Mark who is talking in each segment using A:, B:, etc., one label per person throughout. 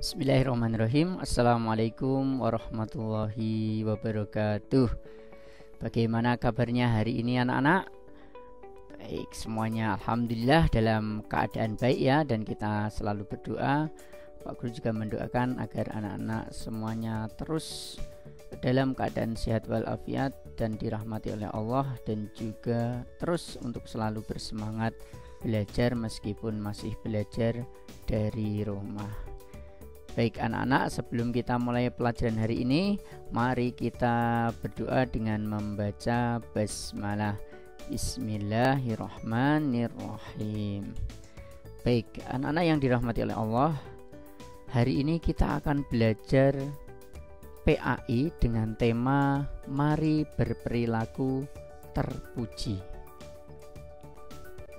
A: Bismillahirrahmanirrahim. Assalamualaikum warahmatullahi wabarakatuh. Bagaimana kabarnya hari ini anak-anak? Baik, semuanya alhamdulillah dalam keadaan baik ya. Dan kita selalu berdoa, Pak Guru juga mendoakan agar anak-anak semuanya terus dalam keadaan sehat walafiat dan dirahmati oleh Allah, dan juga terus untuk selalu bersemangat belajar meskipun masih belajar dari rumah. Baik anak-anak, sebelum kita mulai pelajaran hari ini, mari kita berdoa dengan membaca basmalah. Bismillahirrahmanirrahim. Baik anak-anak yang dirahmati oleh Allah, hari ini kita akan belajar PAI dengan tema Mari Berperilaku Terpuji.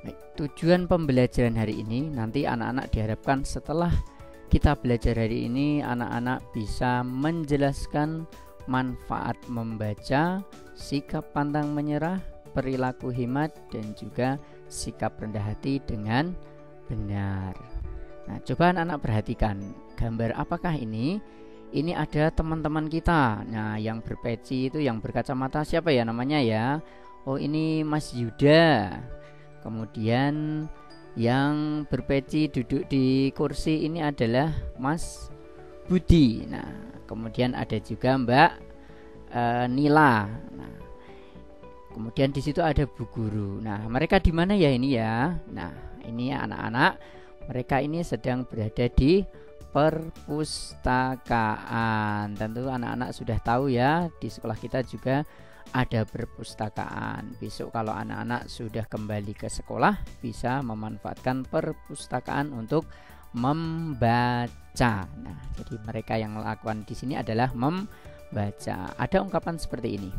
A: Baik, tujuan pembelajaran hari ini, nanti anak-anak diharapkan setelah kita belajar hari ini, anak-anak bisa menjelaskan manfaat membaca, sikap pantang menyerah, perilaku hemat, dan juga sikap rendah hati dengan benar. Nah, coba anak-anak perhatikan gambar apakah ini? Ini ada teman-teman kita. Nah, yang berpeci itu, yang berkacamata siapa ya namanya ya? Oh, ini Mas Yuda. Kemudian yang berpeci duduk di kursi ini adalah Mas Budi. Nah, kemudian ada juga Mbak Nila. Nah, kemudian di situ ada Bu Guru. Nah, mereka di mana ya ini ya? Nah, ini anak-anak, mereka ini sedang berada di perpustakaan. Tentu anak-anak sudah tahu ya, di sekolah kita juga ada perpustakaan. Besok kalau anak-anak sudah kembali ke sekolah, bisa memanfaatkan perpustakaan untuk membaca. Nah, jadi mereka yang melakukan di sini adalah membaca. Ada ungkapan seperti ini: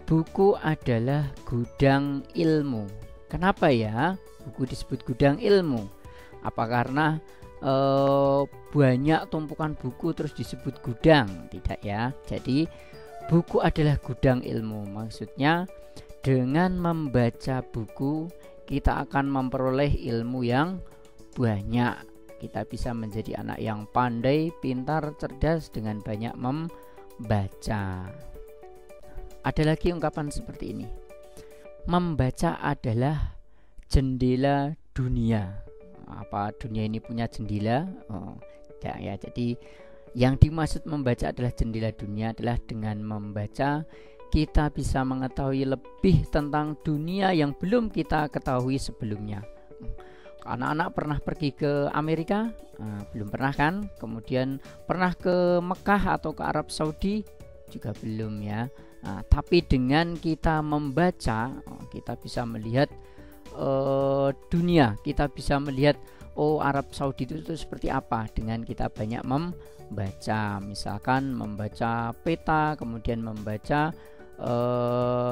A: buku adalah gudang ilmu. Kenapa ya buku disebut gudang ilmu? Apa karena banyak tumpukan buku terus disebut gudang? Tidak ya. Jadi buku adalah gudang ilmu. Maksudnya dengan membaca buku kita akan memperoleh ilmu yang banyak. Kita bisa menjadi anak yang pandai, pintar, cerdas dengan banyak membaca. Ada lagi ungkapan seperti ini: membaca adalah jendela dunia. Apa dunia ini punya jendela? Oh, tidak ya. Jadi yang dimaksud membaca adalah jendela dunia adalah dengan membaca kita bisa mengetahui lebih tentang dunia yang belum kita ketahui sebelumnya. Anak-anak pernah pergi ke Amerika? Belum pernah kan? Kemudian pernah ke Mekah atau ke Arab Saudi? Juga belum ya. Tapi dengan kita membaca, kita bisa melihat dunia, kita bisa melihat Arab Saudi itu seperti apa dengan kita banyak membaca. Misalkan membaca peta, kemudian membaca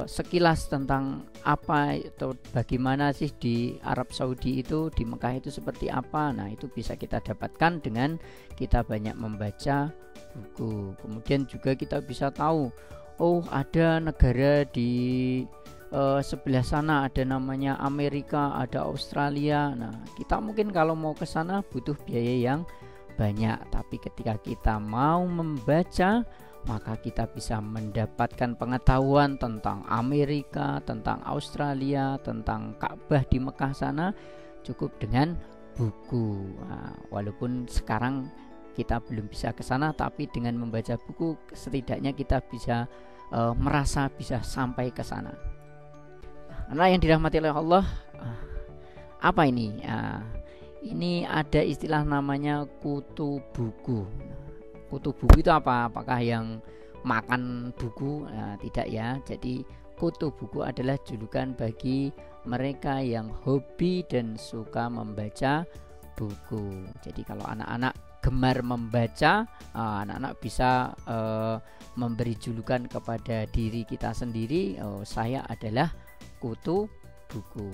A: sekilas tentang apa atau bagaimana sih di Arab Saudi itu, di Mekah itu seperti apa. Nah, itu bisa kita dapatkan dengan kita banyak membaca buku. Kemudian juga kita bisa tahu, ada negara di sebelah sana, ada namanya Amerika, ada Australia. Nah, kita mungkin kalau mau ke sana butuh biaya yang banyak, tapi ketika kita mau membaca, maka kita bisa mendapatkan pengetahuan tentang Amerika, tentang Australia, tentang Ka'bah di Mekah sana cukup dengan buku. Walaupun sekarang kita belum bisa ke sana, tapi dengan membaca buku setidaknya kita bisa merasa bisa sampai ke sana. Anak yang dirahmati oleh Allah, apa ini? Ini ada istilah namanya kutu buku. Kutu buku itu apa? Apakah yang makan buku? Tidak ya. Jadi kutu buku adalah julukan bagi mereka yang hobi dan suka membaca buku. Jadi kalau anak-anak gemar membaca, anak-anak bisa memberi julukan kepada diri kita sendiri, saya adalah kutu buku.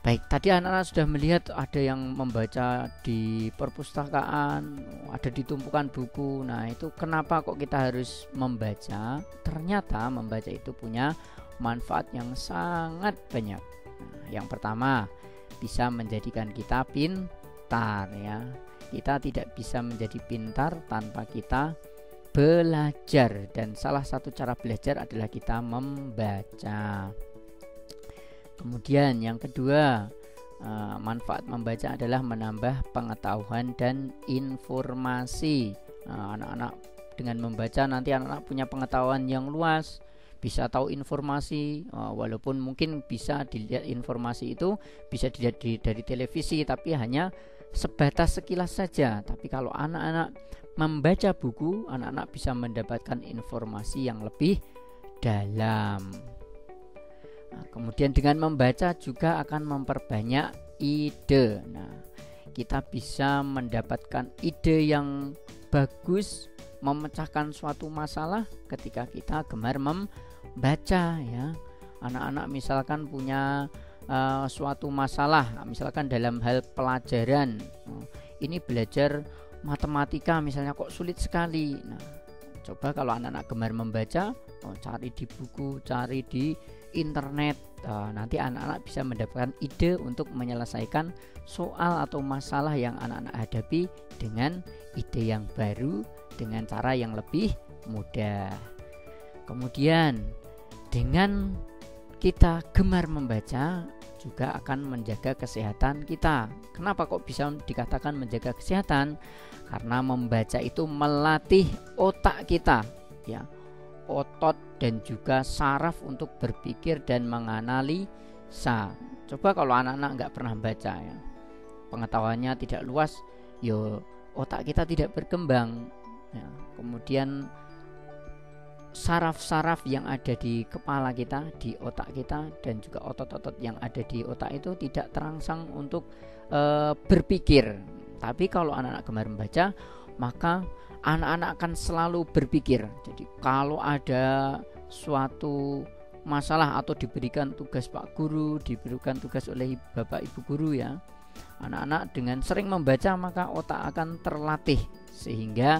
A: Baik, tadi anak-anak sudah melihat ada yang membaca di perpustakaan, ada di tumpukan buku. Nah, itu kenapa kok kita harus membaca? Ternyata membaca itu punya manfaat yang sangat banyak. Nah, yang pertama, bisa menjadikan kita pintar ya. Kita tidak bisa menjadi pintar tanpa kita belajar, dan salah satu cara belajar adalah kita membaca. Kemudian yang kedua, manfaat membaca adalah menambah pengetahuan dan informasi. Anak-anak dengan membaca nanti anak-anak punya pengetahuan yang luas, bisa tahu informasi, walaupun mungkin bisa dilihat informasi itu bisa dilihat dari televisi, tapi hanya sebatas sekilas saja. Tapi kalau anak-anak membaca buku, anak-anak bisa mendapatkan informasi yang lebih dalam. Kemudian dengan membaca juga akan memperbanyak ide. Kita bisa mendapatkan ide yang bagus, memecahkan suatu masalah ketika kita gemar membaca, ya. Anak-anak misalkan punya suatu masalah, misalkan dalam hal pelajaran, ini belajar matematika misalnya kok sulit sekali. Coba kalau anak-anak gemar membaca, cari di buku, cari di internet, nanti anak-anak bisa mendapatkan ide untuk menyelesaikan soal atau masalah yang anak-anak hadapi dengan ide yang baru, dengan cara yang lebih mudah. Kemudian dengan kita gemar membaca juga akan menjaga kesehatan kita. Kenapa kok bisa dikatakan menjaga kesehatan? Karena membaca itu melatih otak kita, ya, otot dan juga saraf untuk berpikir dan menganalisa. Coba kalau anak-anak nggak pernah baca, ya, pengetahuannya tidak luas, yo otak kita tidak berkembang, ya. Kemudian saraf-saraf yang ada di kepala kita, di otak kita, dan juga otot-otot yang ada di otak itu tidak terangsang untuk berpikir. Tapi kalau anak-anak gemar membaca, maka anak-anak akan selalu berpikir. Jadi kalau ada suatu masalah atau diberikan tugas Pak Guru, diberikan tugas oleh Bapak Ibu Guru, ya, anak-anak dengan sering membaca maka otak akan terlatih sehingga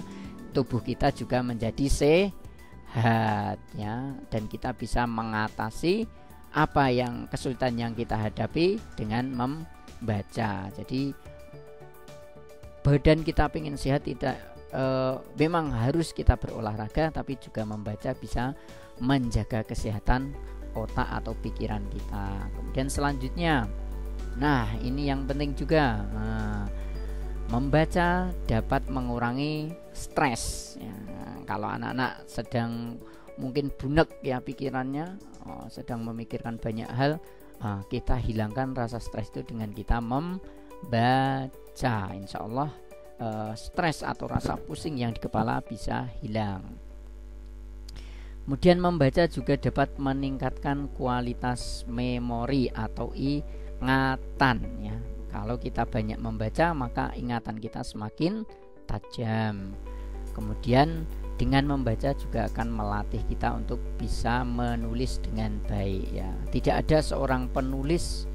A: tubuh kita juga menjadi sehat, ya, dan kita bisa mengatasi apa yang kesulitan yang kita hadapi dengan membaca. Jadi badan kita pengen sehat tidak memang harus kita berolahraga, tapi juga membaca bisa menjaga kesehatan otak atau pikiran kita. Kemudian selanjutnya, ini yang penting juga, membaca dapat mengurangi stres, ya. Kalau anak-anak sedang mungkin bunek, ya, pikirannya, sedang memikirkan banyak hal, kita hilangkan rasa stres itu dengan kita membaca. Insya Allah stres atau rasa pusing yang di kepala bisa hilang. Kemudian membaca juga dapat meningkatkan kualitas memori atau ingatan, ya. Kalau kita banyak membaca maka ingatan kita semakin tajam. Kemudian dengan membaca juga akan melatih kita untuk bisa menulis dengan baik, ya. Tidak ada seorang penulis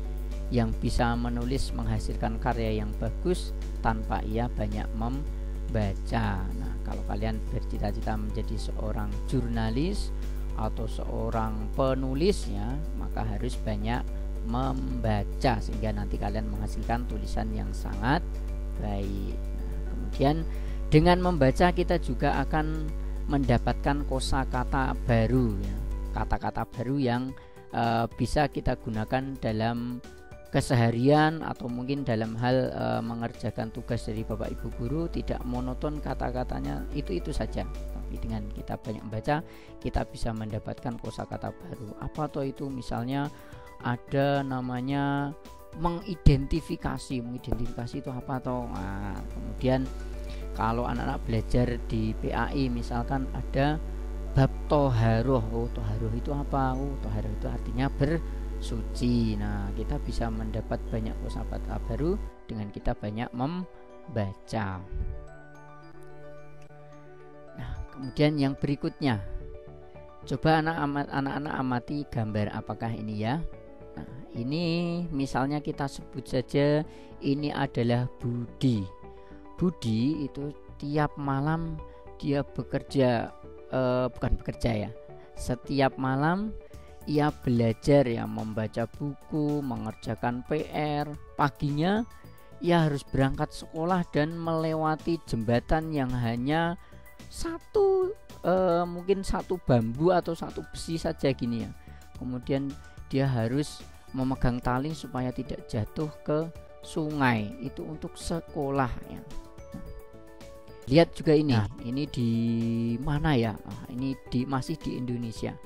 A: yang bisa menulis menghasilkan karya yang bagus tanpa ia banyak membaca. Kalau kalian bercita-cita menjadi seorang jurnalis atau seorang penulis, ya, maka harus banyak membaca sehingga nanti kalian menghasilkan tulisan yang sangat baik. Kemudian dengan membaca kita juga akan mendapatkan kosakata baru, ya, kata-kata baru yang bisa kita gunakan dalam keseharian atau mungkin dalam hal mengerjakan tugas dari Bapak Ibu Guru. Tidak monoton kata-katanya itu saja, tapi dengan kita banyak membaca kita bisa mendapatkan kosakata baru. Apa toh itu? Misalnya ada namanya mengidentifikasi itu apa toh? Kemudian kalau anak-anak belajar di PAI misalkan ada bab toharoh. Toharoh itu apa? Toharoh itu artinya bersuci. Kita bisa mendapat banyak kosakata baru dengan kita banyak membaca. Kemudian yang berikutnya, coba anak-anak amati gambar apakah ini, ya. Ini misalnya kita sebut saja ini adalah Budi. Budi itu tiap malam dia bekerja, bukan bekerja, ya. Setiap malam ia belajar, ya, membaca buku, mengerjakan PR. Paginya ia harus berangkat sekolah dan melewati jembatan yang hanya mungkin satu bambu atau satu besi saja gini ya. Kemudian dia harus memegang tali supaya tidak jatuh ke sungai, itu untuk sekolah ya. Lihat juga ini di mana ya? Ini masih di Indonesia.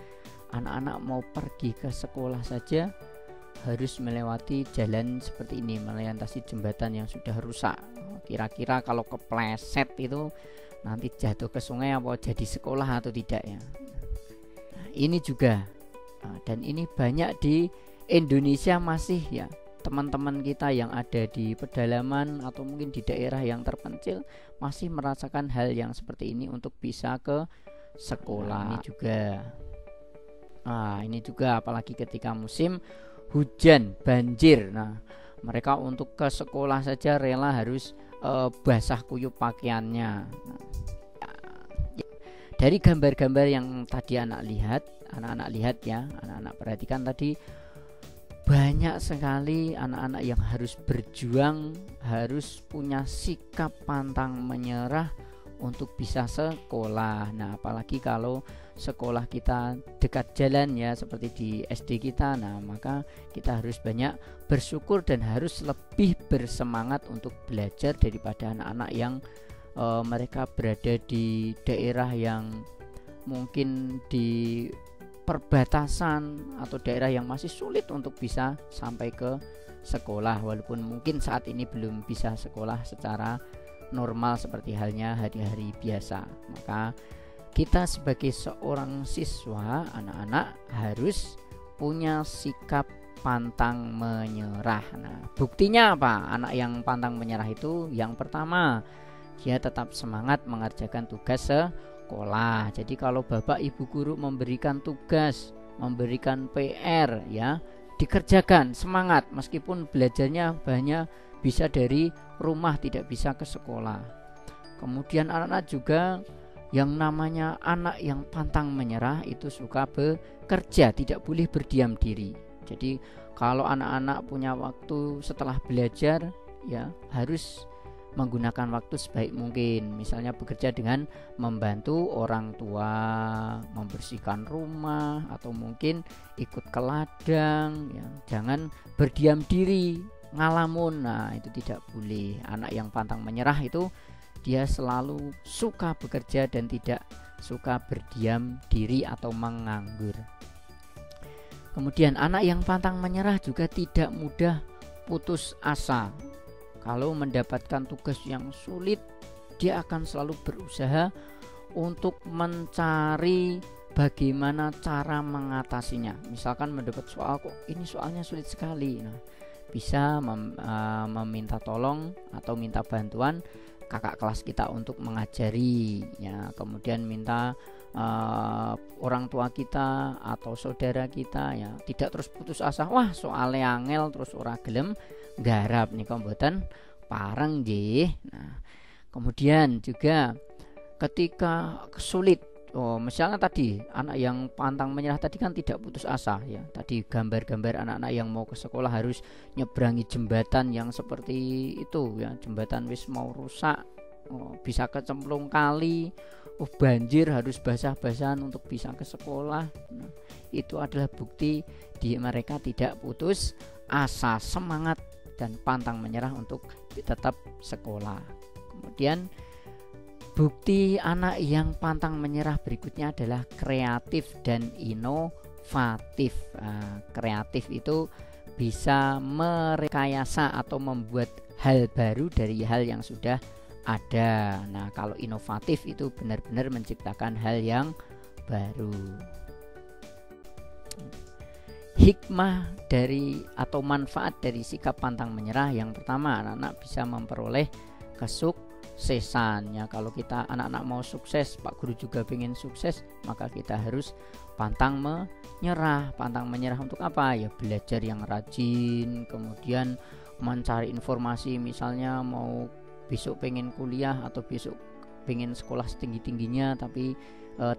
A: Anak-anak mau pergi ke sekolah saja harus melewati jalan seperti ini, melintasi jembatan yang sudah rusak. Kira-kira kalau kepleset itu nanti jatuh ke sungai apa jadi sekolah atau tidak ya. Ini juga dan ini banyak di Indonesia masih ya. Teman-teman kita yang ada di pedalaman atau mungkin di daerah yang terpencil masih merasakan hal yang seperti ini untuk bisa ke sekolah. Ini juga apalagi ketika musim hujan, banjir. Nah, mereka untuk ke sekolah saja rela harus basah kuyup pakaiannya. Dari gambar-gambar yang tadi anak-anak lihat ya, anak-anak perhatikan tadi, banyak sekali anak-anak yang harus berjuang, harus punya sikap pantang menyerah untuk bisa sekolah. Nah, apalagi kalau sekolah kita dekat jalan ya, seperti di SD kita. Nah, maka kita harus banyak bersyukur dan harus lebih bersemangat untuk belajar daripada anak-anak yang mereka berada di daerah yang mungkin di perbatasan atau daerah yang masih sulit untuk bisa sampai ke sekolah, walaupun mungkin saat ini belum bisa sekolah secara normal seperti halnya hari-hari biasa. Maka kita sebagai seorang siswa, anak-anak harus punya sikap pantang menyerah. Nah, buktinya apa? Anak yang pantang menyerah itu yang pertama, dia tetap semangat mengerjakan tugas sekolah. Jadi kalau bapak ibu guru memberikan tugas, memberikan PR ya, dikerjakan, semangat, meskipun belajarnya banyak bisa dari rumah, tidak bisa ke sekolah. Kemudian anak-anak juga yang namanya anak yang pantang menyerah itu suka bekerja, tidak boleh berdiam diri. Jadi kalau anak-anak punya waktu setelah belajar ya harus menggunakan waktu sebaik mungkin. Misalnya bekerja dengan membantu orang tua membersihkan rumah atau mungkin ikut ke ladang ya. Jangan berdiam diri ngalamun. Nah, itu tidak boleh. Anak yang pantang menyerah itu dia selalu suka bekerja dan tidak suka berdiam diri atau menganggur. Kemudian anak yang pantang menyerah juga tidak mudah putus asa. Kalau mendapatkan tugas yang sulit, dia akan selalu berusaha untuk mencari bagaimana cara mengatasinya. Misalkan mendapat soal, kok ini soalnya sulit sekali. Nah, bisa meminta tolong atau minta bantuan kakak kelas kita untuk mengajari ya. Kemudian minta orang tua kita atau saudara kita ya, tidak terus putus asa. Wah, soalnya angel terus ora gelem garap nika mboten pareng nggih. Nah, kemudian juga ketika sulit, misalnya tadi anak yang pantang menyerah tadi kan tidak putus asa ya. Tadi gambar-gambar anak-anak yang mau ke sekolah harus nyebrangi jembatan yang seperti itu ya, jembatan wis mau rusak, bisa kecemplung kali, banjir harus basah-basahan untuk bisa ke sekolah. Nah, itu adalah bukti mereka tidak putus asa, semangat dan pantang menyerah untuk tetap sekolah. Kemudian bukti anak yang pantang menyerah berikutnya adalah kreatif dan inovatif. Kreatif itu bisa merekayasa atau membuat hal baru dari hal yang sudah ada. Nah, kalau inovatif itu benar-benar menciptakan hal yang baru. Hikmah dari atau manfaat dari sikap pantang menyerah, yang pertama, anak-anak bisa memperoleh kesuksesan ya. Kalau kita anak-anak mau sukses, Pak Guru juga pengen sukses, maka kita harus pantang menyerah. Pantang menyerah untuk apa? Ya belajar yang rajin, kemudian mencari informasi, misalnya mau besok pengen kuliah atau besok pengen sekolah setinggi-tingginya tapi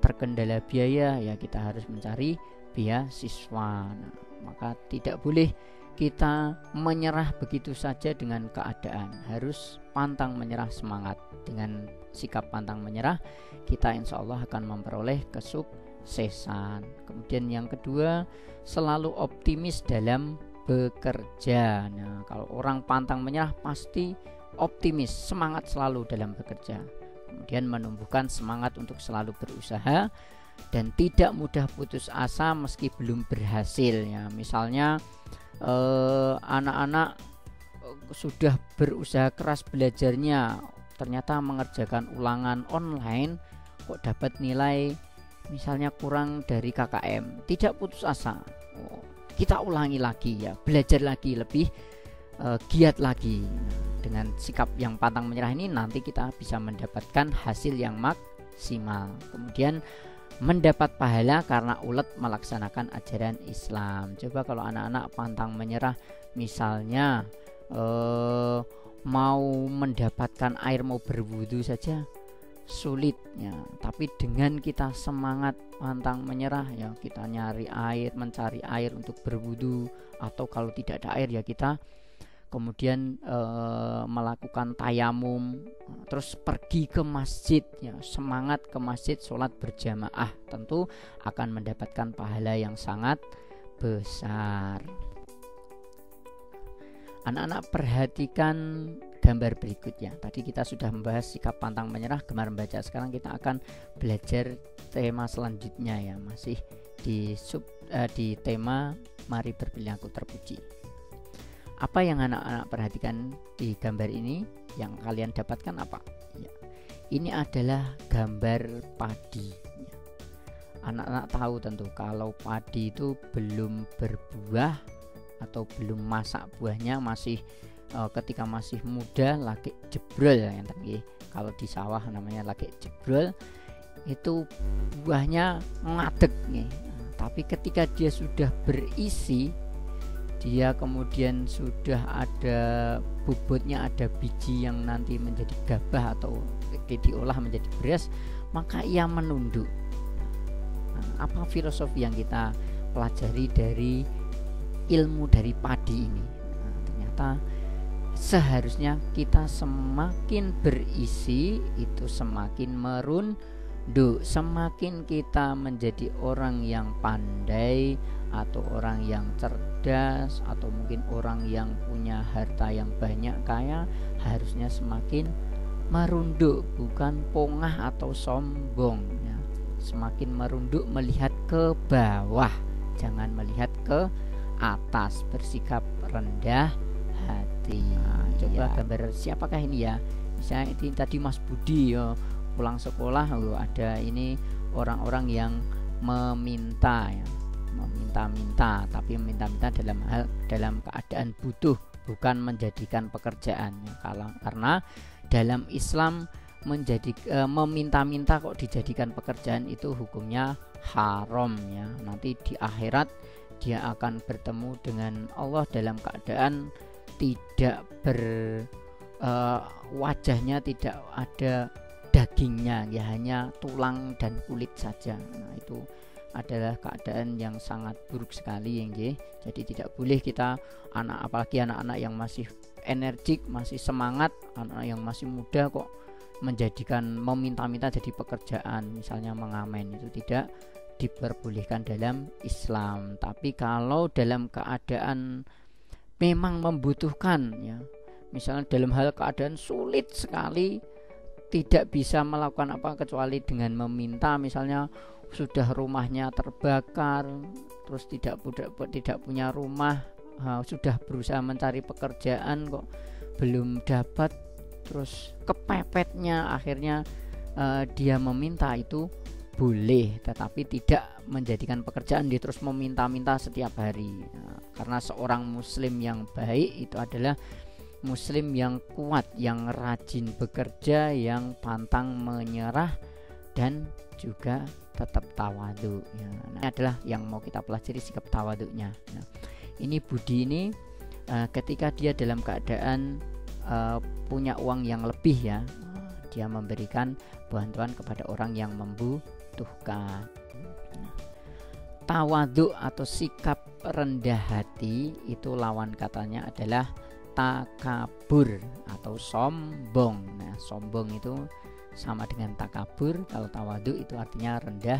A: terkendala biaya, ya kita harus mencari beasiswa. Nah, maka tidak boleh kita menyerah begitu saja dengan keadaan. Harus pantang menyerah, semangat. Dengan sikap pantang menyerah, kita insya Allah akan memperoleh kesuksesan. Kemudian yang kedua, selalu optimis dalam bekerja. Nah, kalau orang pantang menyerah pasti optimis, semangat selalu dalam bekerja. Kemudian menumbuhkan semangat untuk selalu berusaha dan tidak mudah putus asa meski belum berhasil. Ya, misalnya anak-anak sudah berusaha keras belajarnya, ternyata mengerjakan ulangan online kok dapat nilai misalnya kurang dari KKM, tidak putus asa. Kita ulangi lagi ya, belajar lagi, lebih giat lagi. Dengan sikap yang pantang menyerah ini nanti kita bisa mendapatkan hasil yang maksimal. Kemudian mendapat pahala karena ulet melaksanakan ajaran Islam. Coba kalau anak-anak pantang menyerah, misalnya mau mendapatkan air, mau berwudu saja sulit ya. Tapi dengan kita semangat pantang menyerah ya, kita nyari air, mencari air untuk berwudu, atau kalau tidak ada air ya kita kemudian melakukan tayamum, terus pergi ke masjid ya, semangat ke masjid, sholat berjamaah, tentu akan mendapatkan pahala yang sangat besar. Anak-anak perhatikan gambar berikutnya. Tadi kita sudah membahas sikap pantang menyerah, gemar membaca. Sekarang kita akan belajar tema selanjutnya ya, masih di tema mari berperilaku terpuji. Apa yang anak-anak perhatikan di gambar ini? Yang kalian dapatkan apa? Ya, ini adalah gambar padi. Ya. Anak-anak tahu tentu kalau padi itu belum berbuah atau belum masak buahnya, masih ketika masih muda lagi jebrol ya, kalau di sawah namanya lagi jebrol, itu buahnya ngadeg nih. Tapi ketika dia sudah berisi, dia kemudian sudah ada bobotnya, ada biji yang nanti menjadi gabah atau diolah menjadi beras, maka ia menunduk. Nah, apa filosofi yang kita pelajari dari ilmu dari padi ini? Nah, ternyata seharusnya kita semakin berisi itu semakin merunduk. Semakin kita menjadi orang yang pandai atau orang yang cerdas atau mungkin orang yang punya harta yang banyak, kaya, harusnya semakin merunduk, bukan pongah atau sombong ya. Semakin merunduk, melihat ke bawah, jangan melihat ke atas, bersikap rendah hati. Nah, coba gambar siapakah ini ya? Misalnya ini tadi Mas Budi ya, pulang sekolah ada ini orang-orang yang meminta ya, meminta-minta, tapi meminta-minta dalam keadaan butuh, bukan menjadikan pekerjaan ya. Karena dalam Islam meminta-minta kok dijadikan pekerjaan, itu hukumnya haram ya. Nanti di akhirat dia akan bertemu dengan Allah dalam keadaan tidak wajahnya tidak ada dagingnya ya, hanya tulang dan kulit saja. Nah, itu adalah keadaan yang sangat buruk sekali ya. Jadi tidak boleh kita apalagi anak-anak yang masih energik, masih semangat, anak yang masih muda kok menjadikan meminta-minta jadi pekerjaan, misalnya mengamen, itu tidak diperbolehkan dalam Islam. Tapi kalau dalam keadaan memang membutuhkan ya, misalnya dalam hal keadaan sulit sekali, tidak bisa melakukan apa kecuali dengan meminta, misalnya sudah rumahnya terbakar, terus tidak punya rumah, sudah berusaha mencari pekerjaan kok belum dapat, terus kepepetnya akhirnya dia meminta, itu boleh, tetapi tidak menjadikan pekerjaan dia terus meminta-minta setiap hari. Karena seorang muslim yang baik itu adalah muslim yang kuat, yang rajin bekerja, yang pantang menyerah, dan juga tetap tawadhu ya. Nah, ini adalah yang mau kita pelajari, sikap tawadhunya ya. Ini Budi ini ketika dia dalam keadaan punya uang yang lebih ya, dia memberikan bantuan kepada orang yang membutuhkan. tawadhu atau sikap rendah hati itu lawan katanya adalah takabur atau sombong. Nah, sombong itu sama dengan takabur. Kalau tawadhu itu artinya rendah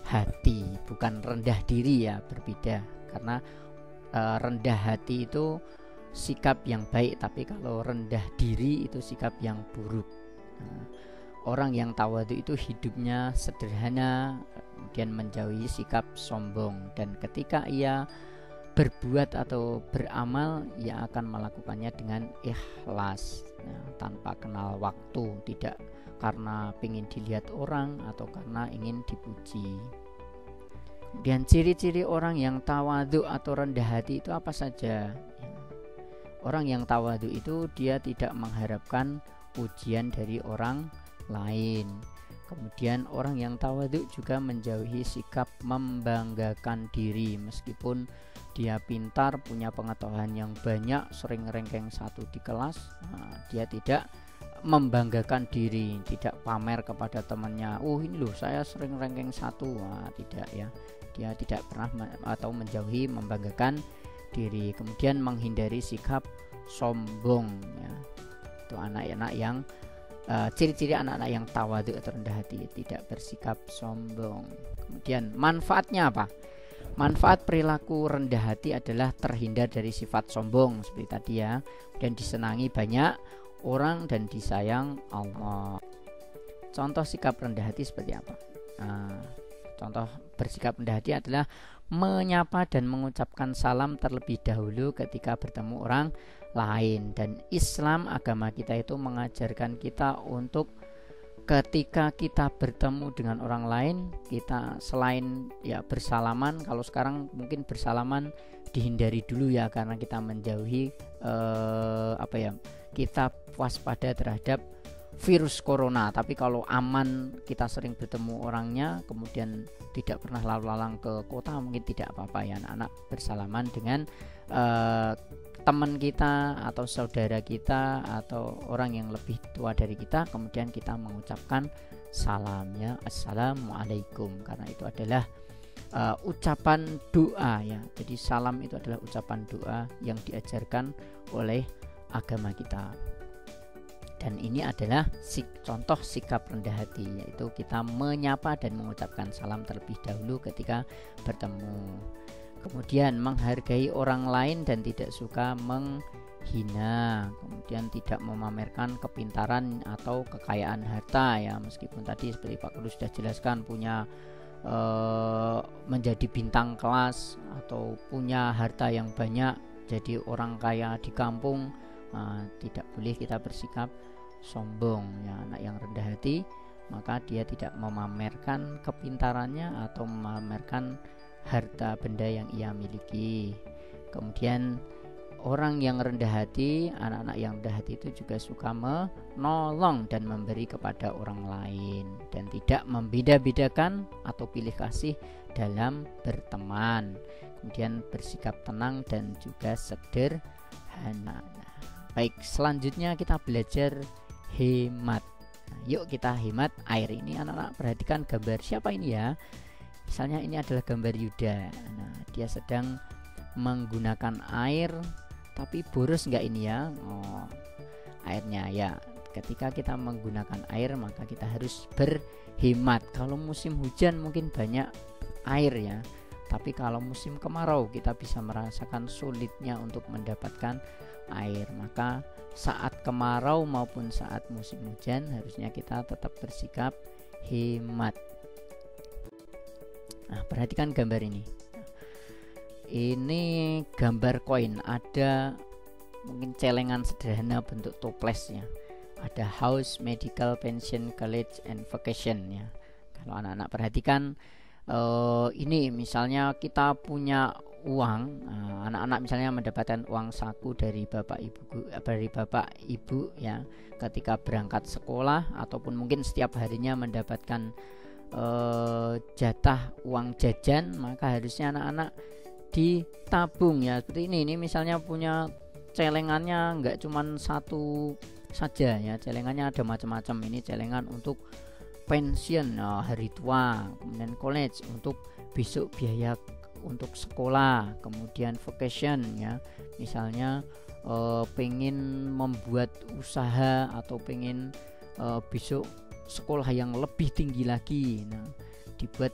A: hati, bukan rendah diri ya, berbeda. Karena rendah hati itu sikap yang baik, tapi kalau rendah diri itu sikap yang buruk. Orang yang tawadhu itu hidupnya sederhana, kemudian menjauhi sikap sombong, dan ketika ia berbuat atau beramal, ia akan melakukannya dengan ikhlas, tanpa kenal waktu, tidak karena ingin dilihat orang atau karena ingin dipuji. Dan ciri-ciri orang yang tawadhu atau rendah hati itu apa saja? Orang yang tawadhu itu dia tidak mengharapkan pujian dari orang lain. Kemudian orang yang tawadhu juga menjauhi sikap membanggakan diri, meskipun dia pintar, punya pengetahuan yang banyak, sering ranking 1 di kelas, dia tidak membanggakan diri, tidak pamer kepada temannya, oh ini loh saya sering ranking 1, tidak ya, dia tidak pernah atau menjauhi membanggakan diri. Kemudian menghindari sikap sombong ya. Itu anak-anak yang ciri-ciri anak-anak yang tawadhu atau rendah hati, tidak bersikap sombong. Kemudian manfaatnya apa? Manfaat perilaku rendah hati adalah terhindar dari sifat sombong seperti tadi ya, dan disenangi banyak orang dan disayang Allah. Contoh sikap rendah hati seperti apa? Contoh bersikap rendah hati adalah menyapa dan mengucapkan salam terlebih dahulu ketika bertemu orang lain. Dan Islam, agama kita itu mengajarkan kita untuk ketika kita bertemu dengan orang lain, kita selain ya bersalaman, kalau sekarang mungkin bersalaman dihindari dulu ya, karena kita menjauhi kita waspada terhadap virus corona. Tapi kalau aman, kita sering bertemu orangnya, kemudian tidak pernah lalu lalang ke kota, mungkin tidak apa-apa ya anak-anak bersalaman dengan teman kita atau saudara kita atau orang yang lebih tua dari kita, kemudian kita mengucapkan salamnya assalamualaikum, karena itu adalah ucapan doa ya. Jadi salam itu adalah ucapan doa yang diajarkan oleh agama kita. Dan ini adalah contoh sikap rendah hati, yaitu kita menyapa dan mengucapkan salam terlebih dahulu ketika bertemu. Kemudian menghargai orang lain dan tidak suka menghina. Kemudian tidak memamerkan kepintaran atau kekayaan harta ya, meskipun tadi seperti Pak Guru sudah jelaskan punya menjadi bintang kelas atau punya harta yang banyak, jadi orang kaya di kampung, tidak boleh kita bersikap sombong ya. Anak yang rendah hati maka dia tidak memamerkan kepintarannya atau memamerkan harta benda yang ia miliki. Kemudian orang yang rendah hati, anak-anak yang rendah hati itu juga suka menolong dan memberi kepada orang lain, dan tidak membeda-bedakan atau pilih kasih dalam berteman. Kemudian bersikap tenang dan juga sederhana. Baik, selanjutnya kita belajar hemat. Yuk kita hemat air. Ini anak-anak perhatikan gambar siapa ini ya. Misalnya ini adalah gambar Yuda. Nah, dia sedang menggunakan air, tapi boros enggak ini ya? Airnya ya. Ketika kita menggunakan air maka kita harus berhemat. Kalau musim hujan mungkin banyak air ya, tapi kalau musim kemarau kita bisa merasakan sulitnya untuk mendapatkan air. Maka saat kemarau maupun saat musim hujan harusnya kita tetap bersikap hemat. Nah, perhatikan gambar ini. Ini gambar koin, ada mungkin celengan sederhana bentuk toplesnya. Ada House Medical Pension College and Vacation ya. Kalau anak-anak perhatikan, ini misalnya kita punya uang, anak-anak misalnya mendapatkan uang saku dari bapak ibu ya, ketika berangkat sekolah ataupun mungkin setiap harinya mendapatkan jatah uang jajan, maka harusnya anak-anak ditabung ya, seperti ini misalnya punya celengannya enggak cuman satu saja ya, celengannya ada macam-macam. Ini celengan untuk pensiun hari tua, kemudian college untuk besok biaya untuk sekolah, kemudian vacation ya, misalnya pengen membuat usaha atau pengen besok sekolah yang lebih tinggi lagi, nah dibuat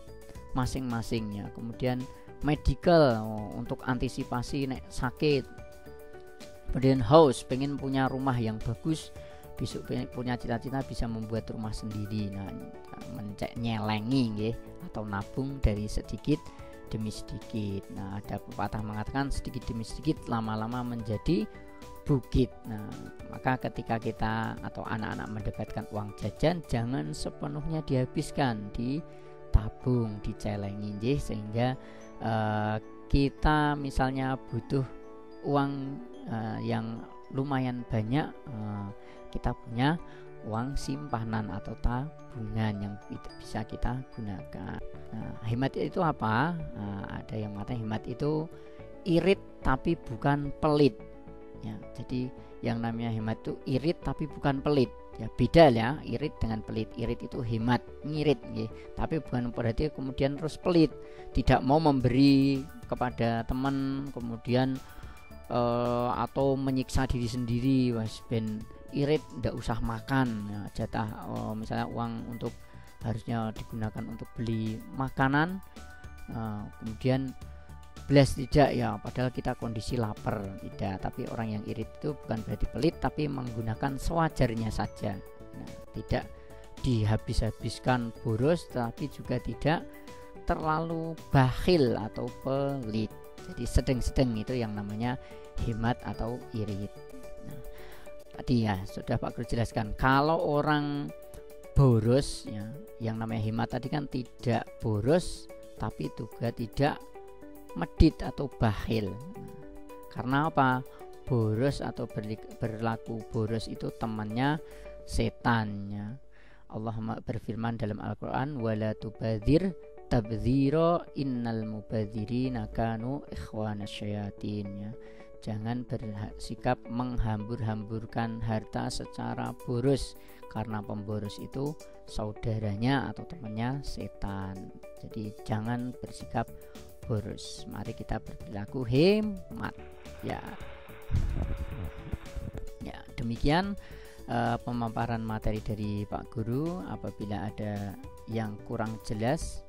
A: masing-masing ya. Kemudian medical untuk antisipasi nek sakit, kemudian house pengen punya rumah yang bagus, besok punya cita-cita bisa membuat rumah sendiri, nah nyelengi atau nabung dari sedikit demi sedikit. Nah ada pepatah mengatakan sedikit demi sedikit lama-lama menjadi bukit. Nah maka ketika kita atau anak-anak mendapatkan uang jajan, jangan sepenuhnya dihabiskan, ditabung, dicelengi sehingga kita misalnya butuh uang yang lumayan banyak, kita punya uang simpanan atau tabungan yang bisa kita gunakan. Nah, hemat itu apa? Ada yang mengatakan hemat itu irit tapi bukan pelit ya. Jadi yang namanya hemat itu irit tapi bukan pelit ya, beda ya irit dengan pelit. Irit itu hemat, ngirit ya. Tapi bukan berarti kemudian terus pelit, tidak mau memberi kepada teman, kemudian atau menyiksa diri sendiri, wes ben irit ndak usah makan ya, jatah misalnya uang untuk harusnya digunakan untuk beli makanan, kemudian belas tidak ya, padahal kita kondisi lapar, tidak. Tapi orang yang irit itu bukan berarti pelit, tapi menggunakan sewajarnya saja. Nah, tidak dihabis-habiskan boros, tapi juga tidak terlalu bakhil atau pelit. Jadi sedang-sedang itu yang namanya hemat atau irit. Nah, tadi ya sudah Pak Guru jelaskan, kalau orang boros ya, yang namanya hemat tadi kan tidak boros tapi juga tidak medit atau bakhil. Nah, karena apa? Boros atau berlaku boros itu temannya setannya. Allah berfirman dalam Al-Quran, wala tubadzir tabdzira innal mubadzirina kanu ikhwanas syayatin ya. Jangan bersikap menghambur-hamburkan harta secara boros, karena pemboros itu saudaranya atau temannya setan. Jadi jangan bersikap boros. Mari kita berperilaku hemat ya. Ya, demikian pemaparan materi dari Pak Guru. Apabila ada yang kurang jelas,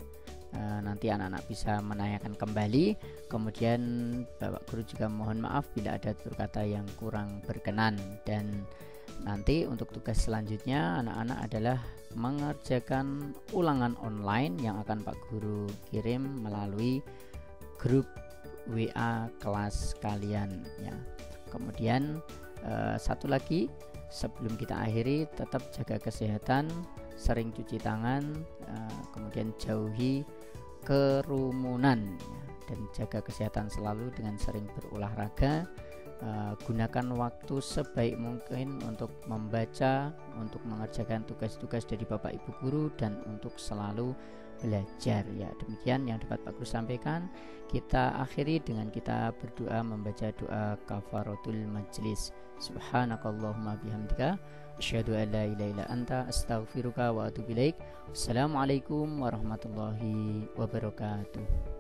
A: nanti anak-anak bisa menanyakan kembali. Kemudian Bapak Guru juga mohon maaf bila ada tutur kata yang kurang berkenan. Dan nanti untuk tugas selanjutnya anak-anak adalah mengerjakan ulangan online yang akan Pak Guru kirim melalui grup WA kelas kalian ya. Kemudian satu lagi sebelum kita akhiri, tetap jaga kesehatan, sering cuci tangan, kemudian jauhi kerumunan ya, dan jaga kesehatan selalu dengan sering berolahraga. Gunakan waktu sebaik mungkin untuk membaca, untuk mengerjakan tugas-tugas dari Bapak Ibu Guru, dan untuk selalu belajar ya. Demikian yang dapat Pak Guru sampaikan. Kita akhiri dengan kita berdoa membaca doa kafaratul majlis. Subhanakallahumma bihamdika asyhadu an la ilaha illa anta astaghfiruka wa atubu ilaik. Wassalamualaikum warahmatullahi wabarakatuh.